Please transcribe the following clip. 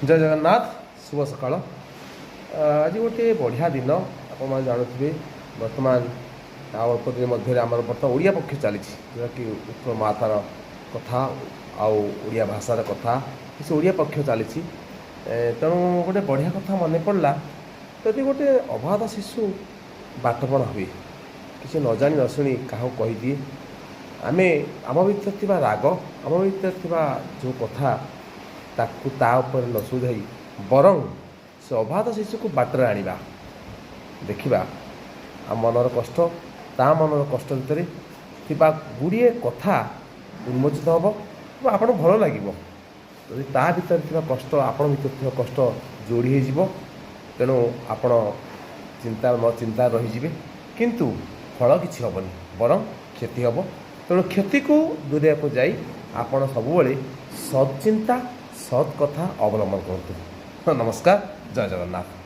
जय जगन्नाथ शुभ सकाळ आज गोटे बढ़िया दिन आप जानते बर्तमान अल्प दिन मध्य आम बर्तमान ओडिया पक्ष चली जोटा कि उत्तर महातार कथा आड़िया भाषार कथा किसी ओडिया पक्ष चली तेणु गोटे बढ़िया कथा मन पड़ा जदि गोटे अबाध शिशु बाटपण हुए किसी न जानी न शुणी क्या कहीदिए आम आम भर थी राग आम भर थी जो कथा ताकू तापर न सुझाई बरं से अबाध शिशु को बाटर आनिबा देखिबा आ मनर कष्ट ता मनर कष्ट भितर थिबा गुड़िए कथा उन्मोचित हम आपन भल लगे यदि ता भीतर थिबा कष्ट आपन भीतर थिबा कष्ट जोड़ी हो तेणु आपण चिंता न चिंता रहीजे किंतु फल किसी हेनी बरं क्षति हम तेणु क्षति को दूरिया को जाई आपण सबुबले सच्चिंता सत् कथा अवलंबन करूँ। नमस्कार जय जगन्नाथ।